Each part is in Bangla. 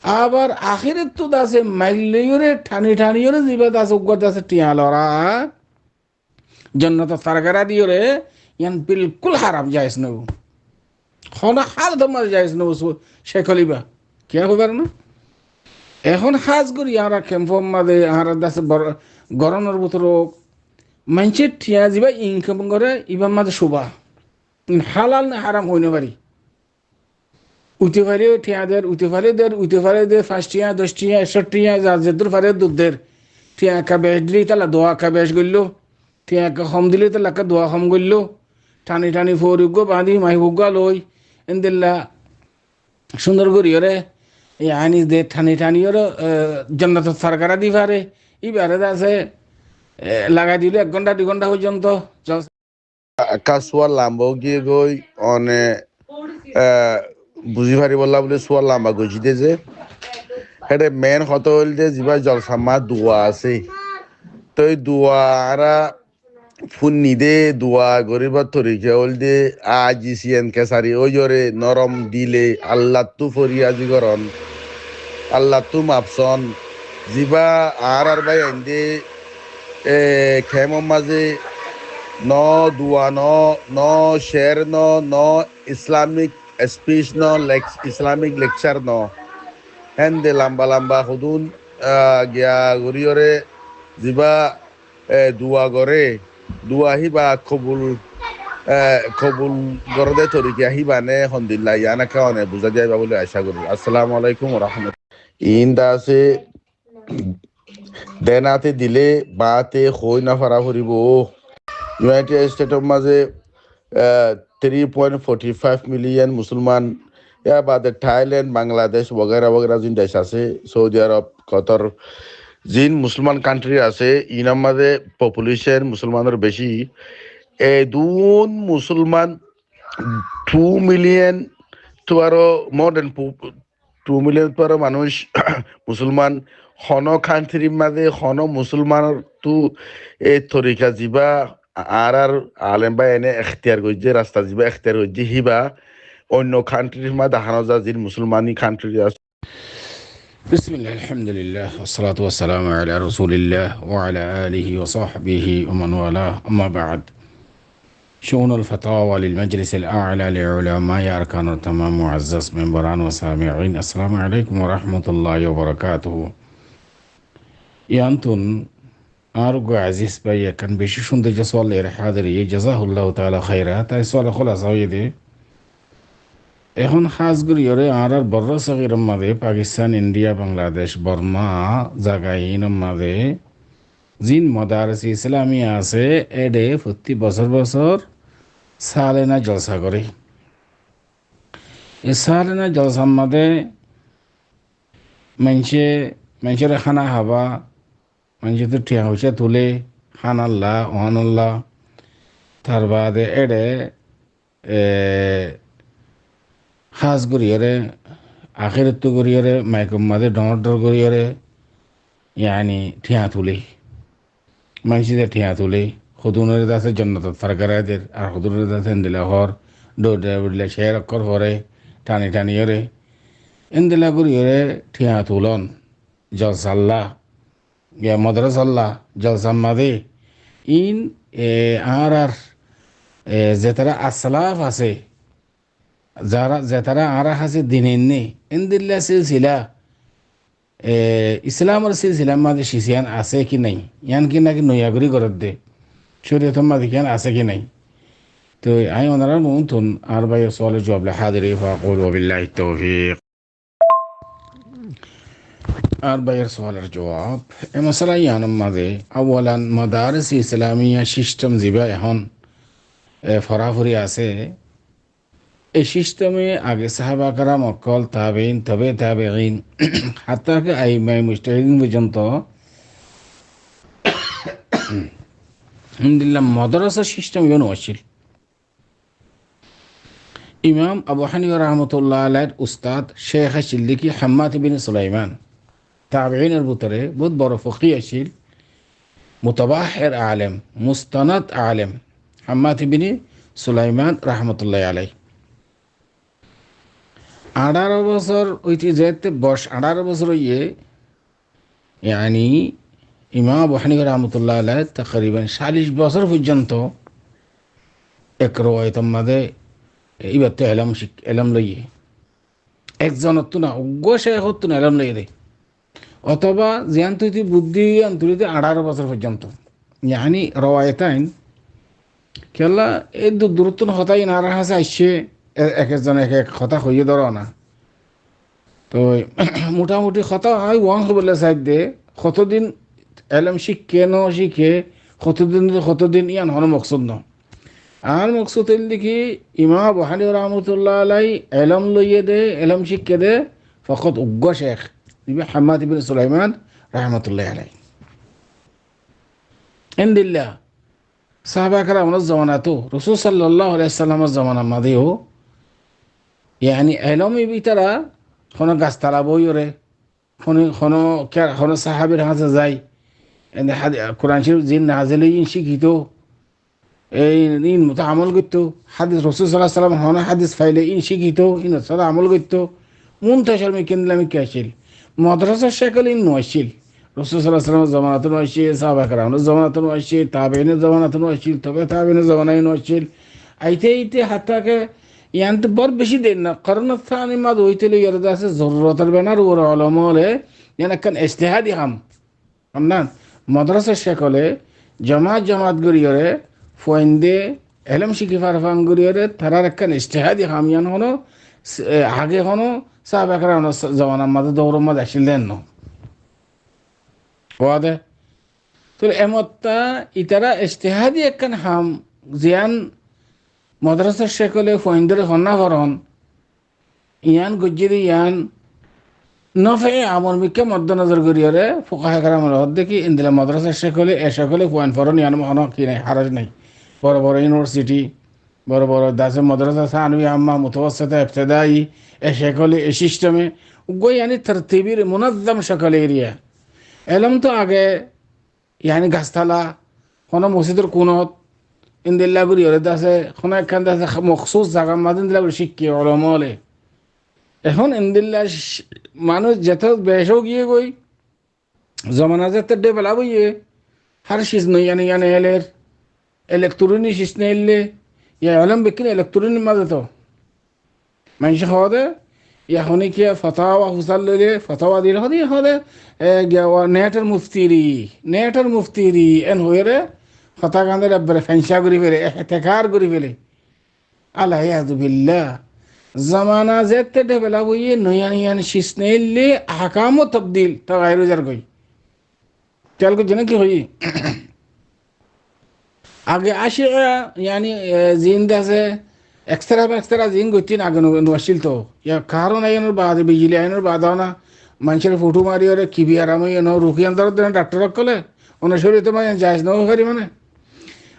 আবার আখিরের তো দাসে মাইলিয়রে ঠানি ঠানিয়রে জিবাত আছে উগ্গত আছে টিয়া লড়া জন্নত সারগারা দিয়রে ইয়ান বিলকুল হারাম যাইস নবু হন হাল ধমার যাইস নবু শেখলিবা কে হবার না এখন সাজ করি আমরা ক্যাম্পর মাঝে আমরা দাসে গরমের ভিতর মানুষের ঠিয়া যাবা ইনকাম করে ইবার মাঝে শোভা হালাল না হারাম হইতে পারি উঠে পারে ঠিয়া উঠে পারে দের 5 টিয়া 10 টিয়া 61 টিয়া যার যেদুর পারে দুধের ঠিয়া একা বেশ দিলে তালা দোয়া একা বেশ করলো ঠিয়া একা কম দিলে তালা একা দোয়া কম করলো টানি টানি ফৌরুগ্য বাঁধি মাহিবুগ্গা লই এনদিল্লা সুন্দর করিয়রে এই আইনি দে ঠানি ঠানিয়র জন্নত সরকারা দি পারে ইবারে আছে লাগাই দিলে 1 ঘন্টা 2 ঘন্টা পর্যন্ত কাসুয়ার লাম্বাও গিয়ে গই অনে বুঝি পারি বললা বলে সুয়ার লাম্বা গইছি দে যে হেটে মেন হত হইল যে যিবা জলসামা দুয়া আছে তো এই দুয়া আরা ফুন নিদে দুয়া গরিবার তরিকে হল দে আজি সিএন কেসারি ওই জরে নরম দিলে আল্লাহ তু ফরিয়াজি করন আল্লাহ তু মাপসন যিবা আর বাই আইন্দে খেমর মাঝে ন দুয়া ন শের ন ইসলামিক স্পিচ ইসলামিক লেকচার হেন্দে লম্বা লম্বা হুদুন গিয়া গরিয়রে যিবা দুয়া গরে দুয়া হিবা কবুল গরদে তরিকে আহিবা নে হন্দিল্লা ইয়ানা কারণে বুঝা যাইবা বলে আশা করি। আসসালামু আলাইকুম ওয়া রাহমাতুল্লাহ। ইন্দা আছে দেনাতে দিলে বাতে হই না ফারা ফুরিব ইউনাইটেড স্টেটের মাঝে 3.45 মিলিয়ন মুসলমান या बादे थाईलैंड बांग्लादेश वगैरह वगैरह जिन देश আছে সৌদি আরব কতর জিন মুসলমান কান্ট্রি আছে ইনার মাঝে পপুলেশন মুসলমানের বেশি এই দুন মুসলমান 2 মিলিয়ন তো আরো মোর দেন 2 মিলিয়ন তো আরো মানুষ মুসলমান হন কান্ট্রির মাঝে হন মুসলমানের তো এই তরিকা যিবা আর আলেম বা এনে এখতিয়ার করছে রাস্তা যিবা এখতিয়ার করছে হিবা অন্য কান্ট্রির মাঝে হানো যা জিন মুসলমানি কান্ট্রি আছে। বিসমিল্লাহ আলহামদুলিল্লাহ والصلاة والسلام على رسول الله وعلى آله وصحبه ومن والاه أما بعد شؤون الفتاوى للمجلس الأعلى لعلماء أركان التمام معزز منبران وسامعين السلام عليكم ورحمة الله وبركاته يانتون أرجو عزيز بيا كان بيشوفون ده جسوال لرحاضر جزاه الله تعالى خيرا তাই সওয়াল খোলাস হইদে এখন খাসগুড়িয়রে আর বড় সগির মাঝে পাকিস্তান ইন্ডিয়া বাংলাদেশ বর্মা জাগাইন মাঝে জিন মদারস ইসলামী আছে এডে প্রতি বছর বছর সালেনা জলসা করে এই সালেনা জলসার মাঝে মানুষের খানা হাবা মানুষের তো ঠিয়া হইসা তুলে খানাল্লাহ ওহানুল্লাহ তার বাদে এডে খাস গরিয়রে আখিরত গরিয়রে মাইকম মাঝে ডর গরিয়রে ইয়ানি ঠিয়া তুলে মানুষদের ঠিয়া তুলে সদুনের দাসে জন্নত সরকারের আর সদুনের দাসে এন্দিলা হর দৌড়লে শের অক্ষর হরে টানি টানিয়রে এন্দিলা গরিয়রে ঠিয়া তুলন জলসাল্লাহ গিয়া মদরসাল্লাহ জলসাম মাদে ইন আর যে তারা আসলাফ আছে যারা যে তারা আর আছে দিনে এন্দিল্লা সিলসিলা ইসলামের সিলসিলার মাঝে শিশিয়ান আছে কি নাই ইয়ান কি নাকি নয়াগরি করত দে শরীয়তের মাঝে কিয়ান আছে কি নাই তো আমি ওনারা নতুন আর ভাইয়ের সওয়ালের জবাব হাজির ফাকুল ওয়াবিল্লাহি তৌফিক আর ভাইয়ের সওয়ালের জবাব এ মশলা ইয়ানের মাঝে আওয়ালান মাদারিস ইসলামিয়া সিস্টেম যিবা এখন ফরাফরি আছে এই সিস্টেমে আগে সাহাবা কারাম অকল তাবেইন তবে তাবেইন হাত্তা কে আইমাই মুজতাহিদিন পর্যন্ত আলহামদুলিল্লাহ মাদ্রাসা সিস্টেম ইউনো আছিল ইমাম আবু হানিফা রাহমাতুল্লাহ আলাইহির উস্তাদ শেখ সিদ্দিকী হাম্মাদ ইবনে সুলাইমান তাবেইনের ভিতরে বহুত বড় ফকি আছিল মুতাবাহির আলেম মুস্তানাদ আলেম হাম্মাদ ইবনে সুলাইমান রাহমাতুল্লাহ আলাইহি 18 বছর ওইটি যেতে বয়স 18 বছর হইয়ে ইয়ানি ইমাম আবু হানিফা রহমতুল্লাহ আলাইহ তাকরিবান 40 বছর পর্যন্ত এক রওয়ায়তের মাঝে এবার তো এলম লইয়ে একজনের তো না অজ্ঞ শেখত তো না এলম লইয়ে দেয় অথবা জিয়ান তুই বুদ্ধি আন্তরিতে 18 বছর পর্যন্ত ইয়ানি রওয়ায়তাইন কেলা এই দূরত্ব হতাই না রাখা আসছে এক একজন এক এক কথা হইয়ে ধরো না তো মোটামুটি কথা হয় ওয়াং বলে সাইড দে কতদিন এলম শিখে ন শিখে কতদিন ইয়ান হন মকসুদ ন আর মকসুদ হইল দেখি ইমাম আবু হানিফা রহমতুল্লাহ আলাই এলম লইয়ে দে এলম শিখে দে ফকত উগ্র শেখ হাম্মাদ ইবনে সুলাইমান রহমতুল্লাহ আলাই এন্দিল্লা সাহাবা কেরামের জমানা তো রাসূল সাল্লাল্লাহু আলাইহি সাল্লামের জমানা মাঝেও ইয়ানি এলমি বিতারা কোনো গাছতলা বইরে কোনো সাহাবের হাতে যায় কোরআন শরীফ জিন নাজিল শিখিত এই ইন মতো আমল করতো হাদিস রাসূল সাল্লাল্লাহু আলাইহি সাল্লাম হন হাদিস ফাইলে ইন শিখিত ইন সাদা আমল করতো মুনতাশার মিকেন্দামি কাছিল মাদ্রাসা শেখাল ইন নয়ছিল রাসূল সাল্লাল্লাহু আলাইহি সাল্লামের জামানাতে নয়ছিল সাহাবা কেরামের জামানাতে নয়ছিল তাবেঈনের জামানাতে নয়ছিল তবে তাবেঈনের জামানায় নয়ছিল আইতে হাত্তাকে ইয়ান্ত বড় বেশি দেন না করোনা থানি মাদ হইতে ইয়ার দাসে জরুরতের বেনার ওর আলমলে ইয়ানা কান ইজতিহাদি আমনা মাদ্রাসা শেখালে জামাত গরিয়রে ফয়েন্দে এলম শিখি ফারফান গরিয়রে তারার কান ইজতিহাদি ইয়ান হনো আগে হনো সাহাবা কেরামের জামানার মাঝে দৌড় মাঝে আসিলেন না ওয়াদে তো এমত্তা ইতারা ইজতিহাদি একখান জিয়ান মাদ্রাসা শেখলে ফয়েন্দের হন্না ভরণ ইয়ান গজ্জিরি ইয়ান নফে আমল মিকে মদ্দনজর করিয়ারে ফুকাহে কেরামের দেখি ইন্দিলা মাদ্রাসা শেখলে এ শেখলে ফয়েন ফরন ইয়ান মহন কি নাই হারাজ নাই বড় বড় ইউনিভার্সিটি বড় বড় দাসে মাদ্রাসা সানবি আম্মা মুতাওয়াসিতা ইবতিদাই এ শেখলে এ সিস্টেমে উগো ইয়ানি তরতিবির মুনাজ্জম শেখলে এরিয়া এলম তো আগে ইয়ানি গাছতলা কোনো মসজিদের কোনত ইন্দিল্লা গুরি হলে দাসে কোনো একখান দাসে মখসুস জায়গা মাদিন দিলা করে শিক্ষি অলমলে এখন ইন্দিল্লা মানুষ যেত বেশও গিয়ে গই জমানা যেতে ডেভেলপ হইয়ে হার শিস নই ইয়ানে এলের ইলেকট্রনিক শিস নেইলে ইয়া অলম বিকিন ইলেকট্রনিক মাঝে তো মানুষ হদে ইয়াহনি কি ফতাওয়া হুসাল লইলে ফতাওয়া দিলে হদে নেটের মুফতিরি এন হইরে কথা কান্দে রাব্বারে ফেনসা করি ফেলে এহতেকার করি ফেলে আল্লাহ ইয়াযুবিল্লাহ জামানা যেতে ডেভেলপ হইয়ে নয়ান শিসনেইলে আহকাম তবদিল তাগায়রু জার কই তেল কো জেনে কি হই আগে আসে ইয়ানি জিন্দ আছে এক্সট্রা জিন গতিন আগে নছিল তো ইয়া কারণ আইনের বাদ বিজলি আইনের বাদ না মানুষের ফটো মারি ওরে কি বিয়ারাম ন রুকি আন্দার ডাক্তার কলে ওনার শরীরে তো মানে যাইজ না পারি মানে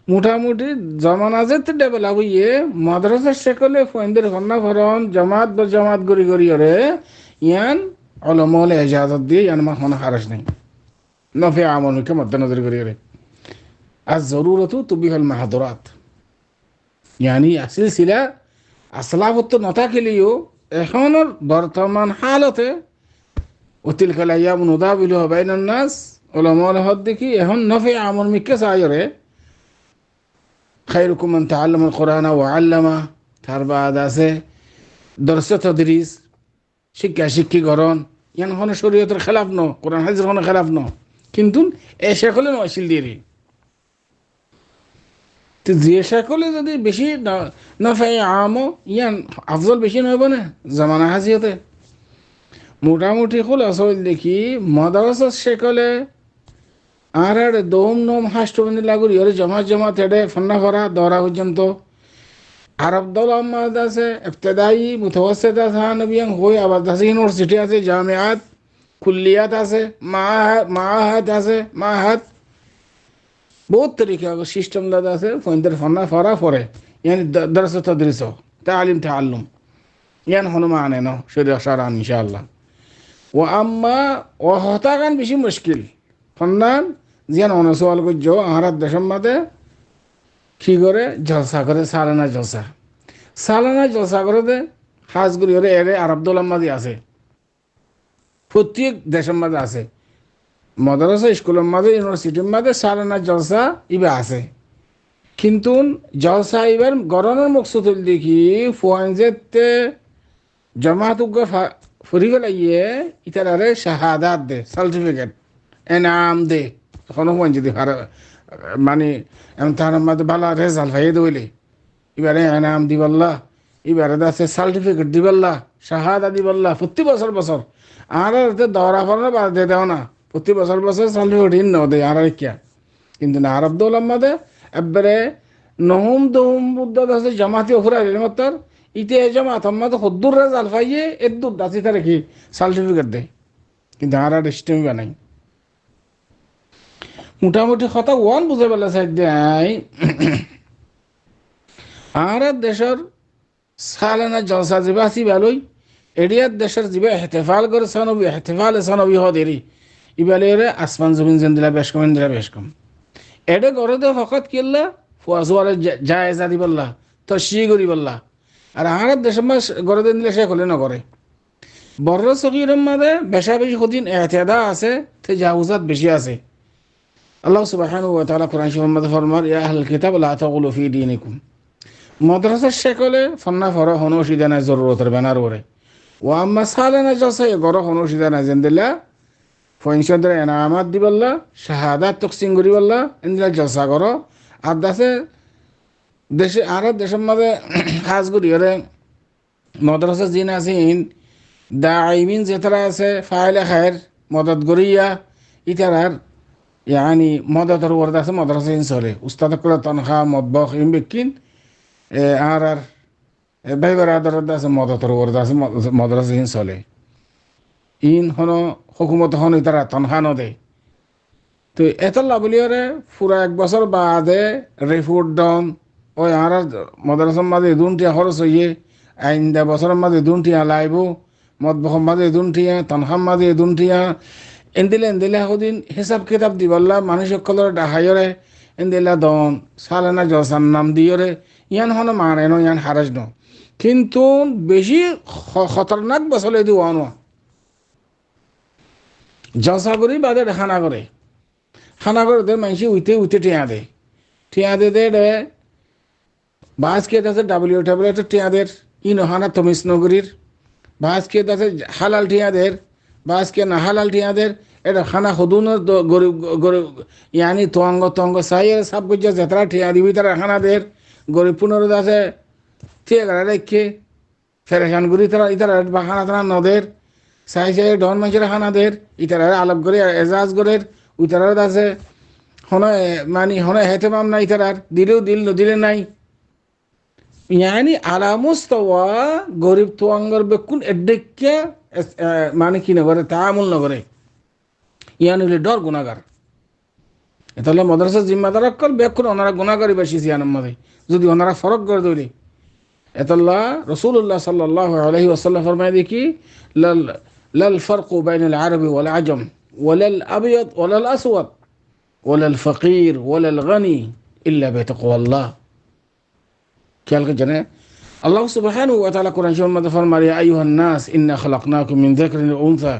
মোটামুটি জমানা যেতে ডেভেলপ হইয়ে মাদ্রাসা শেখলে ফয়েন্দের হন্না ভরণ জামাত গরি ওরে ইয়ান অলমলে এজাজত দিয়ে ইয়ান মা হন হারাস নাই নফে আমলকে মদ্দেনজর করি ওরে আর জরুরতু তুবিহল মাহাদরাত ইয়ানি সিলসিলা আসলাফত নতা খেলিও এখনের বর্তমান হালতে অতিল খেলাইয়া নুদাবিলু বাইনান নাস ওলামাল হদ দেখি এখন নফে আমল মিকে চাইরে খায়রুকুম মান তাআল্লামাল কুরআনা ওয়া আল্লামা তার বাদ আছে দরস তাদরিস শিক্ষি গরণ ইয়ান হন শরীয়তের খেলাফ ন কোরআন হাদিসের হন খেলাফ ন কিন্তু এ শেখলে নয়ছিল দিয়ে তো যে শেখলে যদি বেশি নফে আম ইয়ান আফজল বেশি নইব না জামানা হাজিয়তে মোটামুটি হল আসল দেখি মাদ্রাসা শেখলে আর দোম নোম হাস্টবন্দি লাগুর ইয়ে জমা তেড়ে ফন্না করা দৌড়া পর্যন্ত আরব দল আহমদ আছে ইবতেদাই মুতাওয়াসিত আছে নবিয়াং হই আবার দাসে ইউনিভার্সিটি আছে জামিয়াত কুল্লিয়াত আছে মাহাত আছে মাহাত বহুত তরিকা সিস্টেম দাদা আছে ফন্দের ফন্না ফরা ফরে ইয়ানি দরস তদরিস তালিম তাআল্লুম ইয়ান হনুমা আনে ন শরীয় সারান ইনশাআল্লাহ ও আম্মা ও হতাগান বেশি মুশকিল ফন্নান জিয়ান অনসওয়াল করছো আহারাত দেশের মাঝে কি করে জলসা করে সালানা জলসা করে দে খাসগুলি হলে এর আরবদোলার মাঝে আছে, প্রত্যেক দেশের মাঝে আছে, মাদ্রাসা স্কুলের মাঝে ইউনিভার্সিটির মাঝে সালানা জলসা ইবা আছে। কিন্তু জলসা এবার গরমের মকসুদ দেখি ফোয়ানজেতে জমাত ফুরি গেলাইয়ে ইতারে শাহাদাত দে, সার্টিফিকেট এনাম দে, তখন যদি মানে এমন তার মধ্যে ভালো রেজাল্ট হয়ে দইলে এবারে এনাম দিবাল্লা, এবারে আছে সার্টিফিকেট দিবাল্লা, শাহাদা দিবাল্লা প্রতি বছর বছর। আর দৌড়া ফলা বাদ দিয়ে দেও না, প্রতি বছর বছর সার্টিফিকেট ন দে আর কিয়া। কিন্তু না আরব দৌলার মাঝে একবারে নহম দহম বুদ্ধ আছে জামাতি অফুরা মাত্র ইতে জামাত আমাদের হদ্দুর রেজাল্ট পাইয়ে এর দূর দাসি তার কি সার্টিফিকেট দেয়, কিন্তু আর সিস্টেম বানাই। মোটামুটি কথা ওয়ান বুঝে পেলে সাইড দেয় আর দেশের সালানা জলসা যাবে আসি ভালোই এরিয়ার দেশের যাবে এহতেফাল করে সানবি এহতেফাল সানবি হদেরি ইবালে আসমান জমিন জেন্দিলা বেশ কম ইন্দিরা বেশ কম এডে গরদে ফকত কিল্লা ফুয়াজওয়ালে জায়েজা দিবল্লা তশি করি বললা। আর আর দেশের মাস গরদে দিলে সে হলে না করে বড় সগীরের মাঝে বেশা বেশি কদিন এহতেদা আছে তে জাউজাত বেশি আছে। আল্লাহ সুবহানাহু ওয়া তাআলা কোরআন শরীফের মধ্যে ফরমান ইয়া আহলাল কিতাব লা তাগুলু ফি দীনিকুম, মাদ্রাসার শেখলে ফন্না ফর হনসিদা নাই জরুরতের ব্যানার ওরে ও আম্মা সালানা জলসা গর হনসিদা নাই জেন্দিলা ফইনশদের এনামাত দিবল্লা শাহাদাত তকসিম করিবল্লা ইন্দিলা জলসা করো। আর দাসে দেশে আর দেশের মাঝে কাজ করি ওরে মাদ্রাসা জিন আছে দাইমিন যেতারা আছে ফাইলে খায়ের মদত গরিয়া ইতারার ইয়ানি মদতের ওয়ার্ড আছে মাদ্রাসা ইন চলে উস্তাদ করে তনখা মদবখ ইম বেকিন আর ভাইবার আদরত আছে মদতের ওয়ার্ড আছে মাদ্রাসা ইন চলে ইন হন হুকুমত হন ইতারা তনখা নদে। তো এতলা বলিওরে পুরা 1 বছর বাদে রিপোর্ট ডন ওই আর মাদ্রাসার মাঝে দুনটিয়া খরচ হইয়ে আইন্দা বছরের মাঝে দুনটিয়া লাইব মদবখর মাঝে দুনটিয়া তনখার মাঝে দুনটিয়া এন্দিলে সদিন হিসাব কিতাব দিবল্লা মানুষ সকলের ডাহাইরে এন্দিলা দন সালানা জলসার নাম দিয়রে ইয়ান হন মানে ন ইয়ান হারাজ ন। কিন্তু বেশি খতরনাক বছলে দি ওয়ান জলসা করি বাদে খানা করে দে মানুষ উইতে টিয়া দে দে বাস কে আছে WW টিয়া দের ইন হানা তমিস নগরীর বাস কে আছে হালাল টিয়া দের বাস কে না হালাল টিয়া দের এটা খানা হদুন গরিব গরিব ইয়ানি তঙ্গ চাই সব কিছু যেতরা টিয়া দিবি তারা খানা দের গরিব পুনর আছে ঠিক রেখে ফেরেশান করি তারা ইতারা খানা তারা নদের চাই ডন মানুষের খানা দের ইতারা আলাপ করে এজাজ করে উইতারা আছে হনে মানে হনে হেতে মাম নাই তারার দিলেও দিল নদিলে নাই ইয়ানি আলা মুস্তাওয়া গরিব তোয়াঙ্গর বেকুন এডেকে মানে কি নগরে তামুল নগরে ইয়ান হইলে ডর গুণাগার। তাহলে মাদ্রাসা জিম্মাদার কল বেকুন ওনারা গুণাগারি বেশি ইয়ানের মধ্যে যদি ওনারা ফরক করে দৌড়ি এতল্লা রাসূলুল্লাহ সাল্লাল্লাহু আলাইহি ওয়াসাল্লাম ফরমায় দেখি লাল ফারকু বাইনাল আরবি ওয়াল আজম ওয়ালাল আবিয়াদ ওয়ালাল আসওয়াদ ওয়ালাল ফকির ওয়ালাল গনি ইল্লা বিতাকওয়াল্লাহ। খেয়াল করছেন আল্লাহ সুবহানাহু ওয়া তাআলা কোরআন শরীফের মধ্যে ফরমান ইয়া আইয়ুহান নাস ইন্না খালাকনাকুম মিন যাকরিন ওয়া উনসা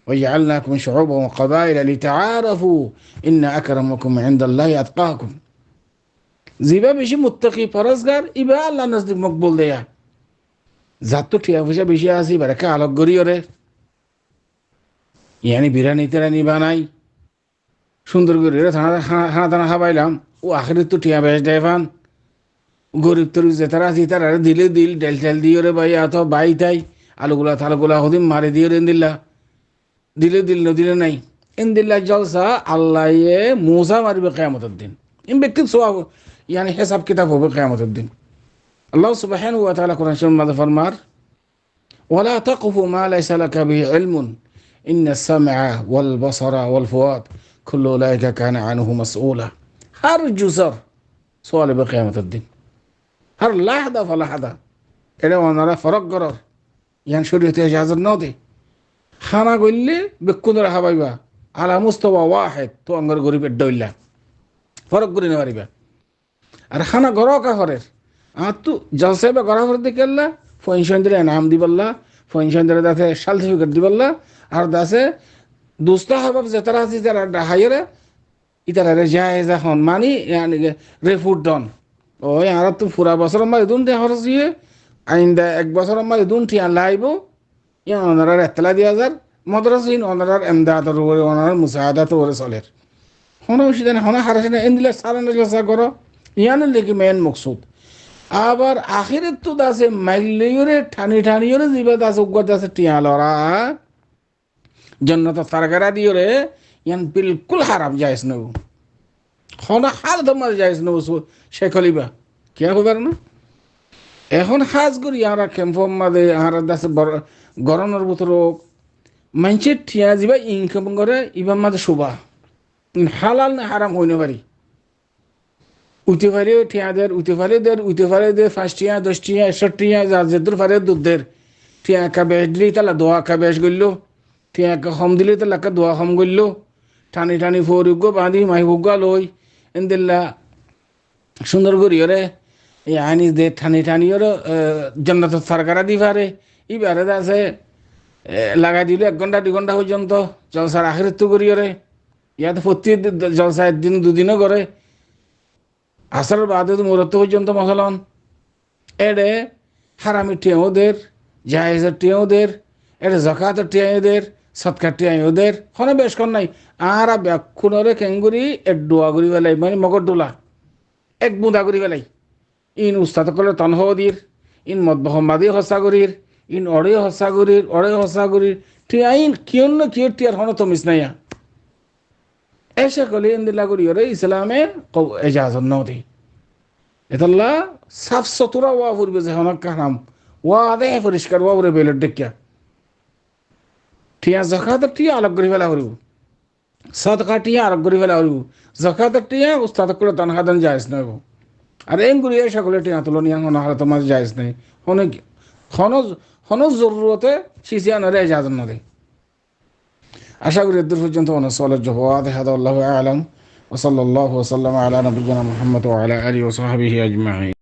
وجعلناكم شعوبا وقبائل لتعارفوا إن أكرمكم عند الله أتقاكم। জিবা বেশি মুত্তাকি পরজগার ইবা আল্লাহ নজদিক মকবুল দেয়া জাত তো ঠিয়া পয়সা বেশি আছে বারাকা আলোক গরিয়রে ইয়ানি বিরানি তেরানি বানাই সুন্দর গরিয়রে খানা খাবাইলাম ও আখেরি তো ঠিয়া বেশ দেফান গরিব তরু যেতারা আছে তারা দিলে দিল ডেল টেল দিয়রে বাই আত বাই তাই আলুগুলা থালগুলা হদিন মারে দিয়রে দিল্লা দিলে দিল নদিলে নাই ইন্দিল্লা জলসা আল্লাহ মুসা মারিবে কিয়ামতের দিন ইন ব্যক্তি সোয়াব ইয়ানি হিসাব কিতাব হবে কিয়ামতের দিন। আল্লাহ সুবহানাহু ওয়া তাআলা কোরআন শরীফের মধ্যে ফরমার ওয়ালা তাকফু মা লাইসা লাকা বিহি ইলমুন ইন্নাস সামআ ওয়াল বাসারা ওয়াল ফুয়াদ কুল্লু উলাইকা কানা আনহু মাসউলা। হর জুসর সোয়াল হবে কিয়ামতের দিন হর লাহদা ফালাহদা এটা ওনারা ফরক করার ইয়ান শরীয়তে ইজাজত ন দে খানা গইলে বেকুনরা হাবাইবা আলা মুস্তাওয়া ওয়াহিদ তো আঙ্গর গরিবের দইলা ফরক করে নেওয়ারিবা। আর খানা গড় কাহরের আর তো জলসে বা গড়া ভরতে কেল্লা পেনশন দিলে নাম দিবল্লা পেনশন দিলে দাসে সার্টিফিকেট দিবল্লা আর দাসে দুস্তা হবাব যেতারা আছে যারা হাইরে ইতারা যায় যখন মানি রেফুট ডন ওই আর তো পুরা বছর মাই দুন দে হরসিয়ে আইন্দা এক বছর মাই দুন ঠিয়া লাইব ইয়া ওনারা এতলা দিয়া যার মদ্রাসিন ওনারার এমদাদর ওরে ওনার মুসাআদাত ওরে চলের হন উশিদান হন হারাসিনা এন্দিলা সারান জসা করো ইয়ান লেকি মেন মকসুদ আবার আখিরে তো দাসে মাইলিয়রে ঠানি ঠানিয়রে জিবা দাস উগ্র দাসে টিয়া লরা জন্নত সারগারা দিয়রে ইয়ান বিলকুল হারাম যাইস নব হন হাল দমার যাইস নব শেখলিবা কে হবার না এখন হাজ করি আমরা ক্যাম্পম মাদে আমরা দাসে গরমের ভিতর মানুষের ঠিয়া যাবা ইনকাম করে ইবার মাঝে শোভা হালাল না হারাম হইনে পারি উঠে পারে ঠিয়া দের উঠে পারে দের 5 টিয়া 10 টিয়া 61 টিয়া যার যেদুর পারে দুধের ঠিয়া একা বেশ দিলি তালা দোয়া একা বেশ গইল ঠিয়া একা হম দিলি তালা একা দোয়া হম গইল টানি টানি ফরিগ বাঁধি মাই হুগা লই এনদিল্লা সুন্দর করিয়রে এই আইনি দে ঠানি ঠানিয়র জন্নত সরকারা দি পারে ইবারে আছে লাগাই দিল 1 ঘন্টা 2 ঘন্টা পর্যন্ত জলসার আখিরাত করিয়রে ইয়াতে প্রতি জলসা একদিন দুদিনও করে আসার বাদে মুহূর্ত পর্যন্ত মহলন এডে হারামি টিয়া ওদের জাহেজের টিয়া ওদের এডে জাকাতের টিয়া ওদের সৎকার টিয়া ওদের হনে বেশ কর নাই আর ব্যাকুণরে কেঙ্গুরি এক ডোয়া করি বেলাই মানে মগর ডোলা এক বুঁদা করি বেলাই ইন উস্তাদ করলে তনহ দির ইন মদবহমাদি হসা করির ইন অড়ে হসা করির টিয়া ইন কিয়ন না কিয় টিয়ার হন তমিস নাইয়া এসে কলি ইন্দিল্লা করিয়রে ইসলামে এজাজত নদী এতাল্লা সাফ সতুরা ওয়া ফুরবে যে হনক কাহাম ওয়া দে পরিষ্কার ওয়া উরে বেলের দেখিয়া টিয়া জাকাত টিয়া আলাপ করি ফেলা হরিব সদকা টিয়া আলাপ করি ফেলা হরিব জাকাত টিয়া উস্তাদ করে তনখা দেন যাইস না আর এম করি এসে কলে টিয়া তুলনিয়া হন হালে তোমার যাইস নাই হন জরুরতে সিসিয়া নরে এজাজত নদী আশা করি এদূর পর্যন্ত অনসলের জবাব হাদা আল্লাহু আ'লাম ওয়া সাল্লাল্লাহু ওয়া সাল্লামা আলা নবিয়িনা মুহাম্মদ ওয়া আলা আলিহি ওয়া সাহবিহি আজমাইন।